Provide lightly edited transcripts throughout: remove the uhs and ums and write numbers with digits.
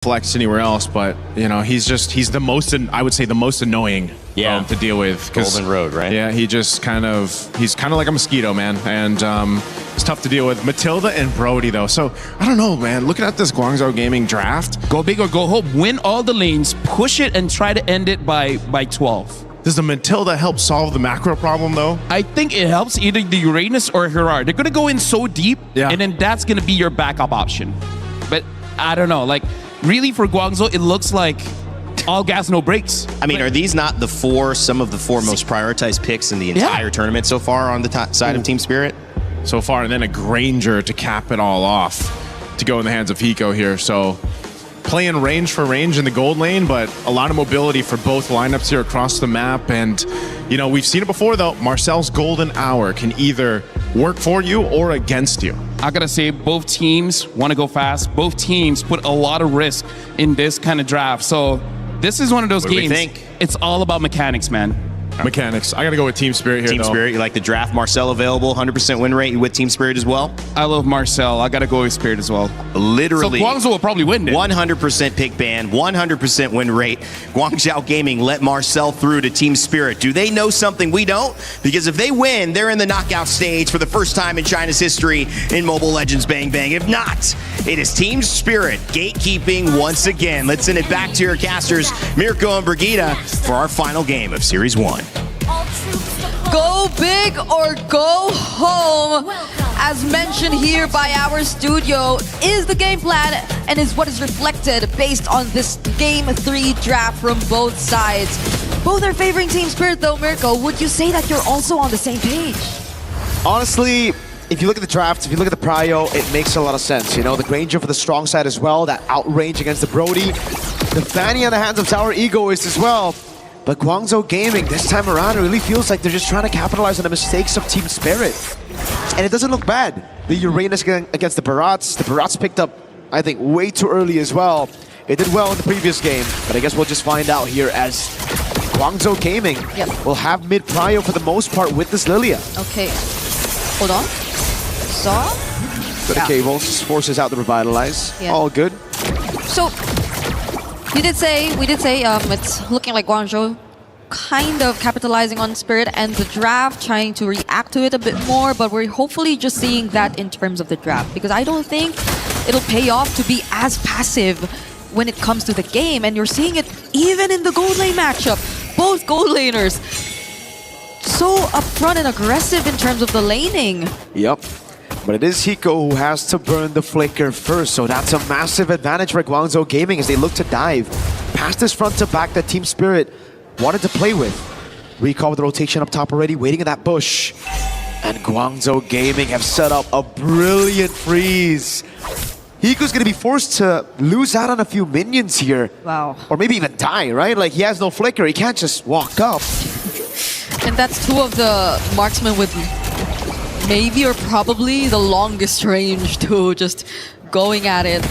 flex anywhere else, but you know, he's the most, I would say, the most annoying to deal with. Golden Road, right? Yeah, he's kind of like a mosquito, man, and it's tough to deal with. Matilda and Brody, though, so I don't know, man. Looking at this Guangzhou Gaming draft, go big or go home. Win all the lanes, push it, and try to end it by 12. Does the Matilda help solve the macro problem, though? I think it helps either the Uranus or Gerard. They're gonna go in so deep, and then that's gonna be your backup option. But I don't know, like. Really, for Guangzhou, it looks like all gas, no brakes. I mean, are these not some of the four most prioritized picks in the entire tournament so far on the side of Team Spirit? So far, and then a Granger to cap it all off to go in the hands of Hiko here. So playing range for range in the gold lane, but a lot of mobility for both lineups here across the map. And, you know, we've seen it before, though. Marcel's golden hour can either work for you or against you. I gotta say, both teams want to go fast. Both teams put a lot of risk in this kind of draft. So this is one of those games. What do we think? It's all about mechanics, man. Mechanics. I gotta go with Team Spirit here, Team Spirit, you like the draft. Marcel available, 100% win rate. You with Team Spirit as well? I love Marcel. I gotta go with Spirit as well. Literally. So Guangzhou will probably win it. 100% pick ban, 100% win rate. Guangzhou Gaming let Marcel through to Team Spirit. Do they know something we don't? Because if they win, they're in the knockout stage for the first time in China's history in Mobile Legends Bang Bang. If not, it is Team Spirit gatekeeping once again. Let's send it back to your casters, Mirko and Brigitte, for our final game of Series 1. Go big or go home, as mentioned here by our studio, is the game plan and is what is reflected based on this Game 3 draft from both sides. Both are favoring Team Spirit though. Mirko, would you say that you're also on the same page? Honestly, if you look at the draft, if you look at the prio, it makes a lot of sense. You know, the Granger for the strong side as well, that outrange against the Brody. The Fanny on the hands of Tower Egoist as well. But Guangzhou Gaming, this time around, it really feels like they're just trying to capitalize on the mistakes of Team Spirit. And it doesn't look bad. The Uranus against the Barats. The Barats picked up, I think, way too early as well. It did well in the previous game, but I guess we'll just find out here as Guangzhou Gaming will have mid-prio for the most part with this Lilia. Okay, hold on. Saw? Go to cables, forces out the revitalize. All good. So, we did say it's looking like Guangzhou kind of capitalizing on Spirit and the draft, trying to react to it a bit more, but we're hopefully just seeing that in terms of the draft, because I don't think it'll pay off to be as passive when it comes to the game, and you're seeing it even in the gold lane matchup. Both gold laners so upfront and aggressive in terms of the laning. Yep. But it is Hiko who has to burn the flicker first, so that's a massive advantage for Guangzhou Gaming as they look to dive past this front to back that Team Spirit wanted to play with. Recall with the rotation up top already, waiting in that bush. And Guangzhou Gaming have set up a brilliant freeze. Hiko's gonna be forced to lose out on a few minions here. Wow. Or maybe even die, right? Like, he has no flicker, he can't just walk up. And that's two of the marksmen with maybe or probably the longest range to just going at it.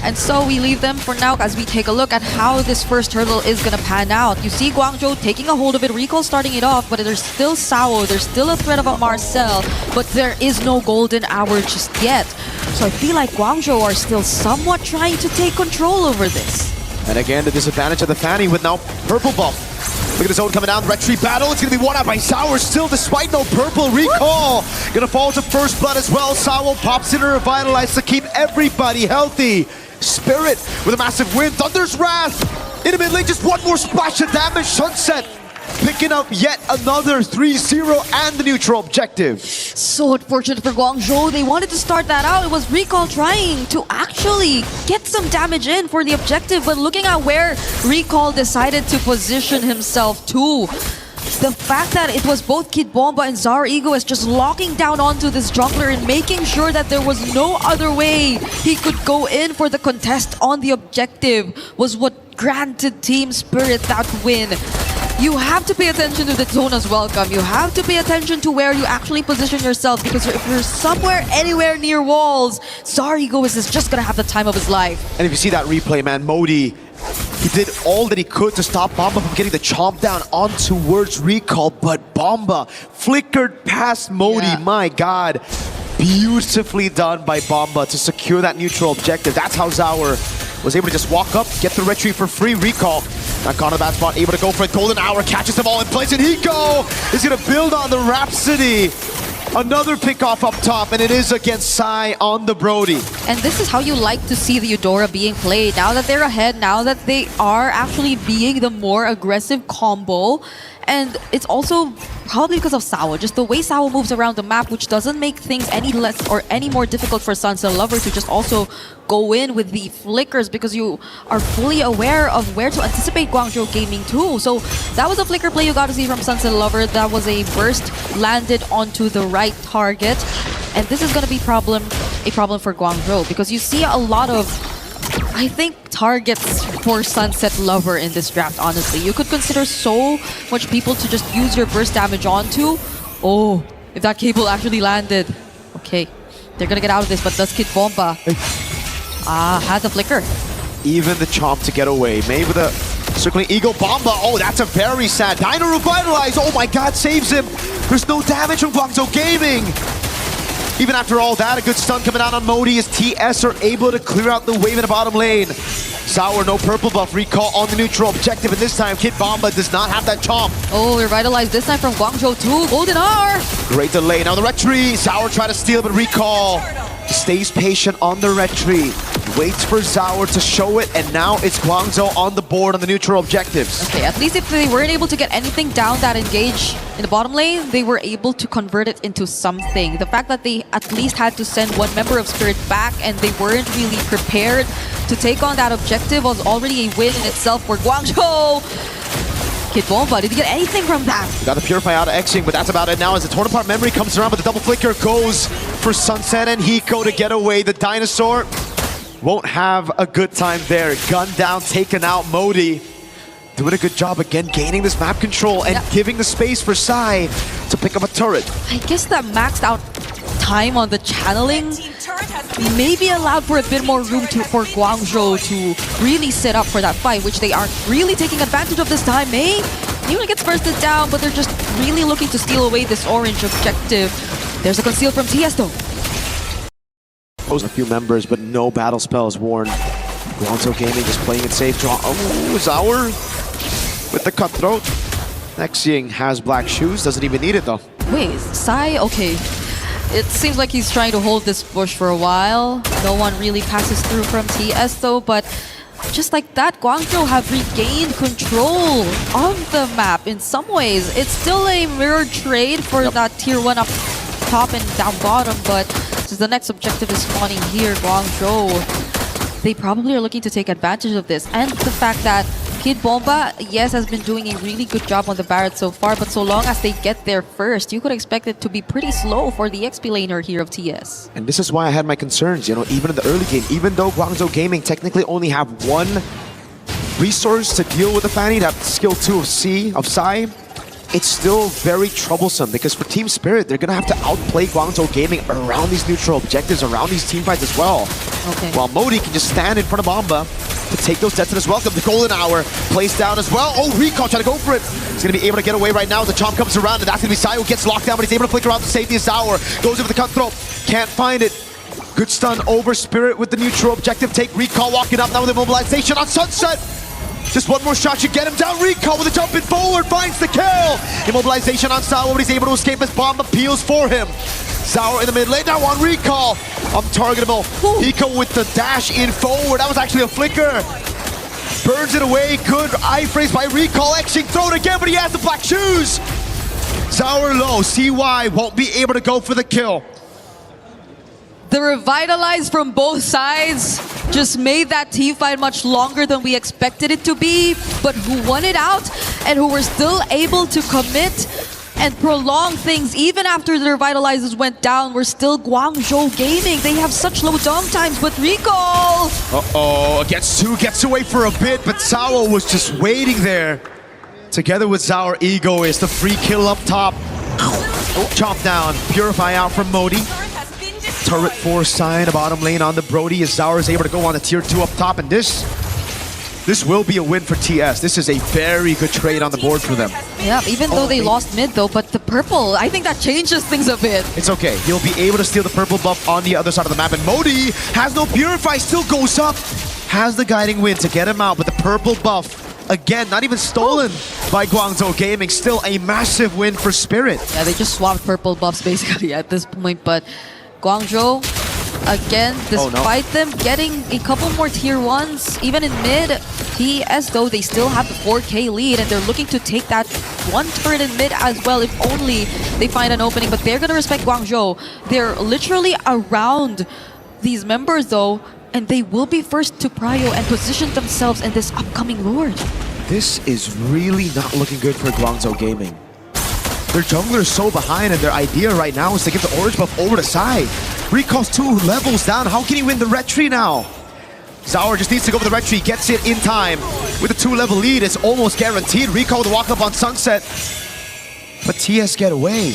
And so we leave them for now as we take a look at how this first hurdle is going to pan out. You see Guangzhou taking a hold of it, Recall starting it off, but there's still Sao, there's still a threat about Marcel, but there is no golden hour just yet. So I feel like Guangzhou are still somewhat trying to take control over this. And again, the disadvantage of the Fanny with now purple buff. Look at the zone coming down, red tree battle. It's gonna be won out by Sour still, despite no purple. Recall gonna fall to first blood as well. Sour pops in a revitalize to keep everybody healthy. Spirit with a massive win. Thunder's Wrath in the mid lane, just one more splash of damage. Sunset picking up yet another 3-0 and the neutral objective. So unfortunate for Guangzhou. They wanted to start that out. It was Recall trying to actually get some damage in for the objective, but looking at where Recall decided to position himself to, the fact that it was both Kid Bomba and Zara Egoist just locking down onto this jungler and making sure that there was no other way he could go in for the contest on the objective was what granted Team Spirit that win. You have to pay attention to the zone as well, Cam. You have to pay attention to where you actually position yourself, because if you're somewhere, anywhere near walls, Zara Egoist is just gonna have the time of his life. And if you see that replay, man, Modi, he did all that he could to stop Bomba from getting the chomp down on towards Recall, but Bomba flickered past Modi. My God. Beautifully done by Bomba to secure that neutral objective. That's how Zaur was able to just walk up, get the retreat for free. Recall, not caught in a bad spot, able to go for it. Golden Hour catches them all in place, and Hiko is going to build on the Rhapsody. Another pick off up top, and it is against Sai on the Brody. And this is how you like to see the Eudora being played. Now that they're ahead, now that they are actually being the more aggressive combo. And it's also probably because of Sao, just the way Sao moves around the map, which doesn't make things any less or any more difficult for Sunset Lover to just also go in with the flickers, because you are fully aware of where to anticipate Guangzhou Gaming too. So that was a flicker play you got to see from Sunset Lover. That was a burst landed onto the right target. And this is going to be a problem for Guangzhou, because you see a lot of, I think, targets for Sunset Lover in this draft, honestly. You could consider so much people to just use your burst damage onto. Oh, if that cable actually landed. Okay, they're gonna get out of this, but does Kid Bomba had the flicker. Even the Chomp to get away. Made with a circling Eagle Bomba. Oh, that's a very sad. Dino Revitalize. Oh my god, saves him. There's no damage from Guangzhou Gaming. Even after all that, a good stun coming out on Modi as TS are able to clear out the wave in the bottom lane. Sour, no purple buff, recall on the neutral objective, and this time Kid Bomba does not have that chomp. Oh, revitalized this time from Guangzhou too. Golden R! Great delay. Now the retreat. Sour try to steal, but recall stays patient on the retreat. Waits for Sour to show it, and now it's Guangzhou on the board on the neutral objectives. Okay, at least if they weren't able to get anything down that engage in the bottom lane, they were able to convert it into something. The fact that they at least had to send one member of Spirit back and they weren't really prepared to take on that objective was already a win in itself for Guangzhou. Kid Bomba, did he get anything from that? Got the Purify out of Xing, but that's about it now as the torn apart memory comes around, but the double flicker goes for Sunset and Hiko to get away. The Dinosaur won't have a good time there. Gun down, taken out. Modi doing a good job again, gaining this map control and giving the space for Sai to pick up a turret. I guess that maxed out time on the channeling maybe allowed for a bit more room for Guangzhou to really set up for that fight, which they are really taking advantage of this time, eh? Even gets bursted down, but they're just really looking to steal away this orange objective. There's a conceal from TS though. A few members, but no battle spells worn. Guangzhou Gaming just playing it safe. Oh, Zaur with the cutthroat. Nexing has black shoes, doesn't even need it though. Wait, Sai? Okay. It seems like he's trying to hold this bush for a while. No one really passes through from TS though, but just like that, Guangzhou have regained control of the map in some ways. It's still a mirror trade for that tier 1 up top and down bottom, but since the next objective is spawning here, Guangzhou, they probably are looking to take advantage of this. And the fact that Kid Bomba, yes, has been doing a really good job on the Barret so far, but so long as they get there first, you could expect it to be pretty slow for the XP laner here of TS. And this is why I had my concerns, you know, even in the early game, even though Guangzhou Gaming technically only have one resource to deal with the Fanny, that skill 2 of Sai, it's still very troublesome because for Team Spirit, they're going to have to outplay Guangzhou Gaming around these neutral objectives, around these team fights as well. Okay. While Modi can just stand in front of Bomba to take those deaths in as well. The Golden Hour placed down as well. Oh, Recall trying to go for it. He's going to be able to get away right now. The Chomp comes around, and that's going to be Sai who gets locked down, but he's able to flicker around the safety as Sour goes over the cutthroat. Can't find it. Good stun over Spirit with the neutral objective. Take Recall walking up now with immobilization on Sunset. Just one more shot should get him down. Recall with a jumping forward, finds the kill. Immobilization on Sour, but he's able to escape as Bomb appeals for him. Sour in the mid lane, now on Recall. Untargetable. Hiko with the dash in forward. That was actually a flicker. Burns it away. Good eye phrase by Recall. Xing throw it again, but he has the black shoes. Sour low. CY won't be able to go for the kill. The revitalize from both sides just made that team fight much longer than we expected it to be, but who won it out and who were still able to commit and prolong things even after the revitalizers went down were still Guangzhou Gaming. They have such low dom times, but Recall! Uh-oh, gets away for a bit, but Sao was just waiting there. Together with Zaur, Ego is the free kill up top. Chop down, Purify out from Modi. Turret 4 sign, a bottom lane on the Brody as Zaur is able to go on the tier 2 up top, and this will be a win for TS. This is a very good trade on the board for them. Yeah, even though they lost mid though, but the purple, I think that changes things a bit. It's okay. He'll be able to steal the purple buff on the other side of the map, and Modi has no Purify, still goes up. has the guiding wind to get him out, but the purple buff, again, not even stolen by Guangzhou Gaming. Still a massive win for Spirit. Yeah, they just swapped purple buffs basically at this point, but Guangzhou, again, despite them getting a couple more tier 1s, even in mid, TS though, they still have the 4K lead and they're looking to take that one turret in mid as well if only they find an opening, but they're gonna respect Guangzhou. They're literally around these members though, and they will be first to prio and position themselves in this upcoming Lord. This is really not looking good for Guangzhou Gaming. Their jungler is so behind, and their idea right now is to give the orange buff over to Sai. Recall's 2 levels down. How can he win the red tree now? Zauer just needs to go for the red tree, gets it in time. With a 2-level lead, it's almost guaranteed. Recall with the walk up on Sunset. But TS get away.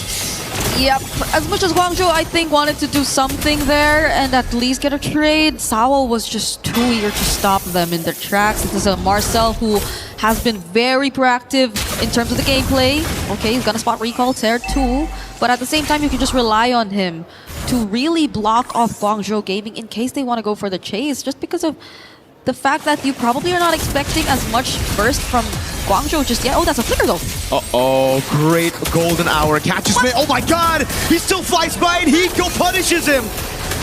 Yep, as much as Guangzhou, I think, wanted to do something there and at least get a trade, Sao was just too eager to stop them in their tracks. This is a Marcel who has been very proactive in terms of the gameplay. Okay, he's gonna spot recall there too, but at the same time, you can just rely on him to really block off Guangzhou Gaming in case they want to go for the chase, just because of the fact that you probably are not expecting as much burst from Guangzhou just yet. Oh, that's a flicker though. Uh-oh, great golden hour. Catches me. Oh my god! He still flies by and Hiko punishes him.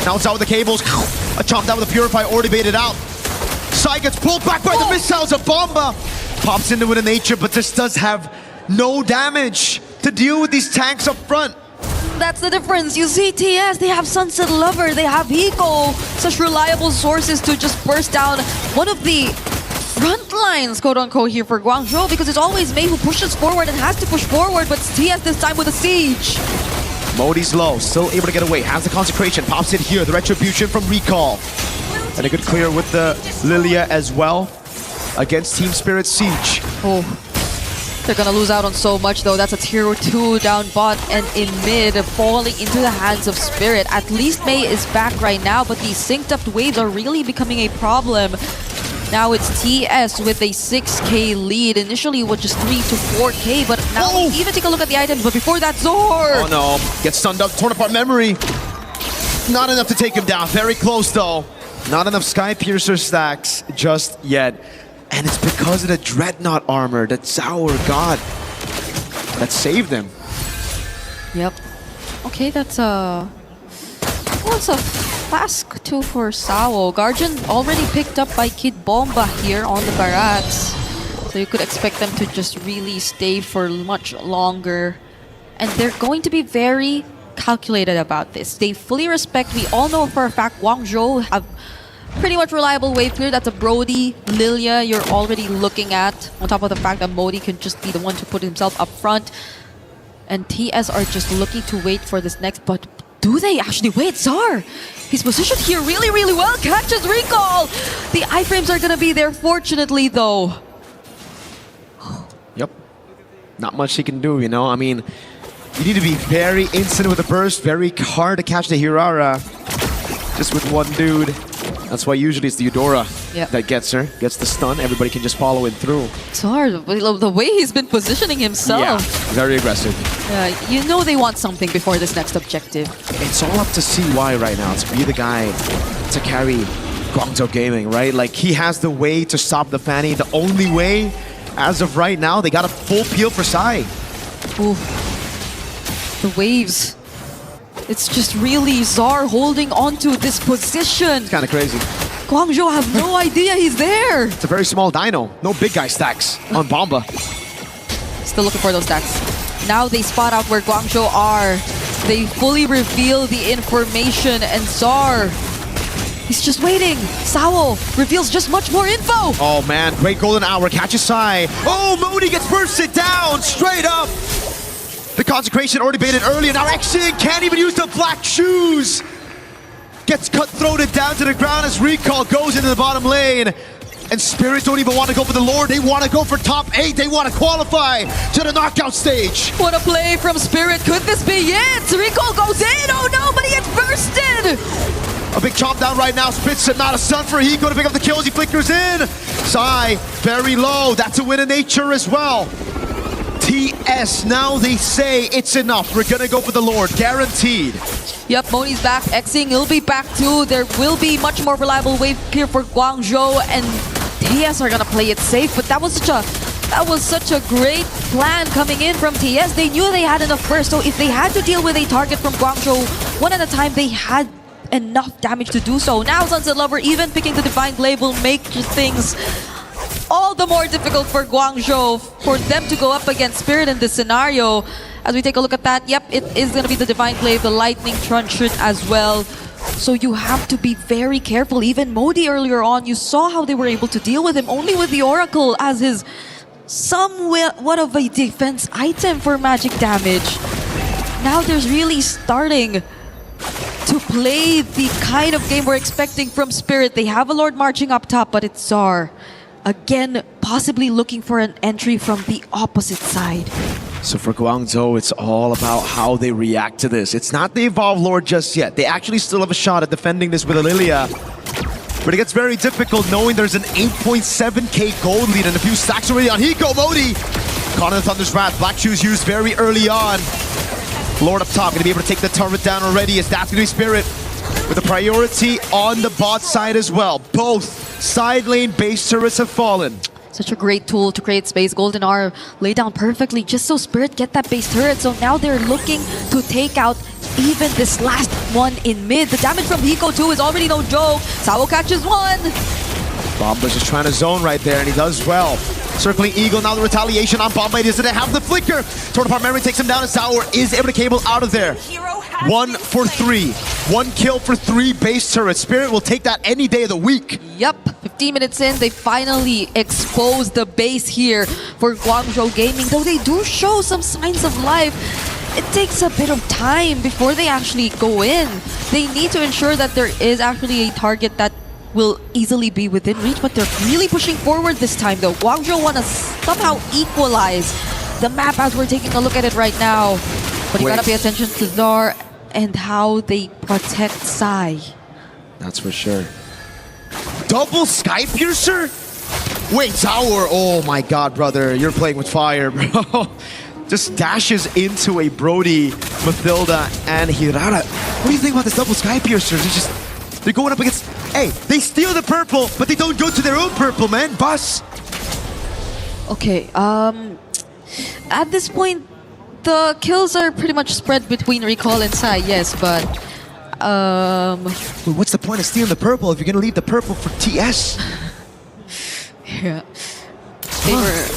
Now it's out with the cables. A chomp down with a Purify already baited out. Sai gets pulled back by the missiles of Bomba. Pops into it in nature, but this does have no damage to deal with these tanks up front. That's the difference. You see TS, they have Sunset Lover, they have Hiko, such reliable sources to just burst down one of the front lines, quote unquote, here for Guangzhou, because it's always Mei who pushes forward and has to push forward, but TS this time with a siege. Modi's low, still able to get away, has the consecration, pops it here, the retribution from Recall. And a good clear with the Lilia as well against Team Spirit Siege. Oh. They're gonna lose out on so much though. That's a tier 2 down bot and in mid, falling into the hands of Spirit. At least Mei is back right now, but these synced up waves are really becoming a problem. Now it's TS with a 6k lead. Initially it was just 3 to 4k, but now even take a look at the items. But before that, Zor! Oh no, gets stunned up, torn apart memory. Not enough to take him down, very close though. Not enough Sky Piercer stacks just yet. And it's because of the Dreadnought armor that Zauer got that saved him. Yep. Okay, that's a flask too for Sao. Guardian already picked up by Kid Bomba here on the barracks. So you could expect them to just really stay for much longer. And they're going to be very calculated about this. They fully respect, we all know for a fact Guangzhou have pretty much reliable wave clear. That's a Brody, Lilia you're already looking at. On top of the fact that Modi can just be the one to put himself up front. And TS are just looking to wait for this next, but do they actually wait? Zar! He's positioned here really, really well. Catches Recall! The iframes are gonna be there, fortunately, though. Yep. Not much he can do, you know? I mean, you need to be very instant with the burst, very hard to catch the Hirara. Just with one dude. That's why usually it's the Eudora that gets her, gets the stun. Everybody can just follow him through. Zar, the way he's been positioning himself. Yeah, very aggressive. You know they want something before this next objective. It's all up to CY right now to be the guy to carry Guangzhou Gaming, right? Like, he has the way to stop the Fanny. The only way, as of right now, they got a full peel for Sai. Ooh. The waves. It's just really Zar holding on to this position. It's kind of crazy. Guangzhou have no idea he's there. It's a very small dino. No big guy stacks on Bomba. Still looking for those stacks. Now they spot out where Guangzhou are. They fully reveal the information and Zar, he's just waiting. Sao reveals just much more info. Oh man, great golden hour. Catches Sai. Oh, Modi gets bursted down straight up. The consecration already baited earlier. Now Exing can't even use the black shoes. Gets cut-throated down to the ground as Recall goes into the bottom lane. And Spirit don't even want to go for the Lord. They want to go for top 8. They want to qualify to the knockout stage. What a play from Spirit. Could this be it? Recall goes in. Oh no, but he gets bursted. A big chomp down right now. Spits it, not a stun for Hiko to pick up the kills. He flickers in. Sai, very low. That's a win in nature as well. TS, now they say it's enough. We're gonna go for the Lord, guaranteed. Yep, Moni's back. Xing will be back too. There will be much more reliable wave here for Guangzhou, and TS are gonna play it safe. But that was such a great plan coming in from TS. They knew they had enough burst, so if they had to deal with a target from Guangzhou one at a time, they had enough damage to do so. Now Sunset Lover even picking the Divine Glaive will make things all the more difficult for Guangzhou, for them to go up against Spirit in this scenario. As we take a look at that, yep, it is going to be the Divine Glaive, the Lightning Truncheon as well. So you have to be very careful. Even Modi earlier on, you saw how they were able to deal with him only with the Oracle as his somewhat of a defense item for magic damage. Now there's really starting to play the kind of game we're expecting from Spirit. They have a Lord marching up top, but it's Czar. Again, possibly looking for an entry from the opposite side. So for Guangzhou, it's all about how they react to this. It's not the Evolve Lord just yet. They actually still have a shot at defending this with Lilia. But it gets very difficult knowing there's an 8.7k gold lead and a few stacks already on Hiko. Modi caught in the Thunder's Wrath. Black Shoes used very early on. Lord up top, gonna be able to take the turret down already, as that's gonna be Spirit with a priority on the bot side as well. Both side lane base turrets have fallen. Such a great tool to create space. Golden R laid down perfectly just so Spirit get that base turret. So now they're looking to take out even this last one in mid. The damage from Hiko too is already no joke. Sao catches one. Bomba's just trying to zone right there, and he does well. Circling Eagle, now the retaliation on Bomba. He doesn't have the flicker. Torn apart memory takes him down, and Sour is able to cable out of there. 1 for 3. 1 kill for 3 base turrets. Spirit will take that any day of the week. Yep, 15 minutes in, they finally expose the base here for Guangzhou Gaming. Though they do show some signs of life, it takes a bit of time before they actually go in. They need to ensure that there is actually a target that will easily be within reach, but they're really pushing forward this time though. Guangzhou want to somehow equalize the map as we're taking a look at it right now. But you gotta pay attention to Zar and how they protect Sai. That's for sure. Double Sky Piercer? Wait, Tower. Oh my god, brother. You're playing with fire, bro. Just dashes into a Brody, Mathilda, and Hirara. What do you think about this double Sky Piercers? They're going up against... Hey, they steal the purple, but they don't go to their own purple, man. Bus. Okay, at this point, the kills are pretty much spread between Recall and Sai, yes, but... Well, what's the point of stealing the purple if you're gonna leave the purple for TS? Yeah. They were...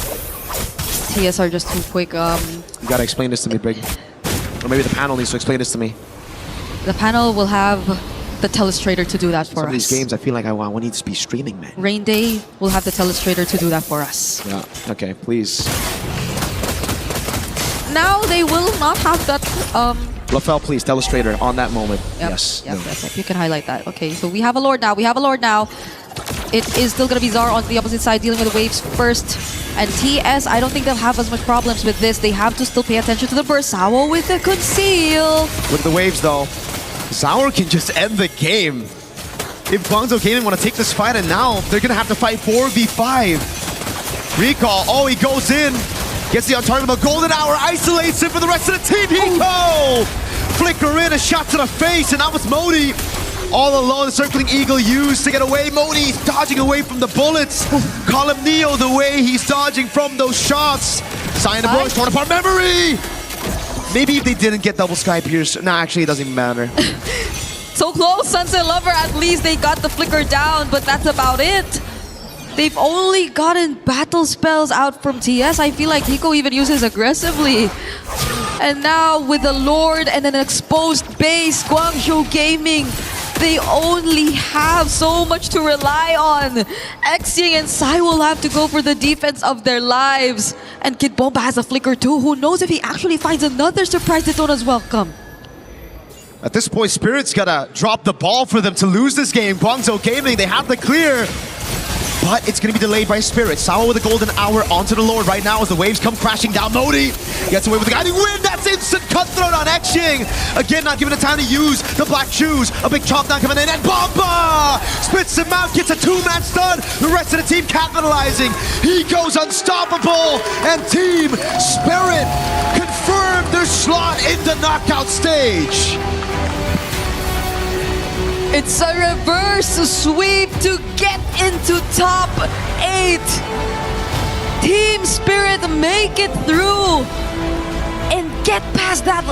TS are just too quick. You gotta explain this to me, Brig. Or maybe the panel needs to explain this to me. The panel will have the Telestrator to do that for us. Some of these games, I feel like I need to be streaming, man. Rain Day will have the Telestrator to do that for us. Yeah, okay, please. Now they will not have that... Lafel, please, Telestrator on that moment. Yep, Yes. Yep, No. yes, you can highlight that. Okay, so we have a Lord now. It is still going to be Zar on the opposite side dealing with the waves first. And TS, I don't think they'll have as much problems with this. They have to still pay attention to the burst. Sao with the conceal. Look at the waves, though. Sour can just end the game. If Guangzhou Gaming want to take this fight, and now they're going to have to fight 4v5. Recall, oh, he goes in. Gets the untargetable Golden Hour, isolates him for the rest of the team. Hiko! Flicker in, a shot to the face, and that was Modi. All alone, the circling Eagle used to get away. Modi's dodging away from the bullets. Call him Neo the way he's dodging from those shots. Sign the bush, torn apart memory! Maybe if they didn't get double Sky Pierce. Nah, actually, it doesn't even matter. So close, Sunset Lover. At least they got the flicker down, but that's about it. They've only gotten battle spells out from TS. I feel like Hiko even uses aggressively. And now with the Lord and an exposed base, Guangzhou Gaming, they only have so much to rely on. Xing and Sai will have to go for the defense of their lives. And Kid Bomba has a flicker too. Who knows if he actually finds another surprise Daytona's welcome. At this point, Spirit's gotta drop the ball for them to lose this game. Guangzhou Gaming, they have the clear. but it's going to be delayed by Spirit. Sawa with a golden hour onto the Lord right now as the waves come crashing down. Modi gets away with the guiding wind. That's instant cutthroat on Xing. Again, not given the time to use the black shoes. A big chop down coming in, and Bomba spits him out, gets a two-man stun. The rest of the team capitalizing. He goes unstoppable, and Team Spirit confirmed their slot in the knockout stage. It's a reverse sweep to get into top 8. Team Spirit make it through and get past that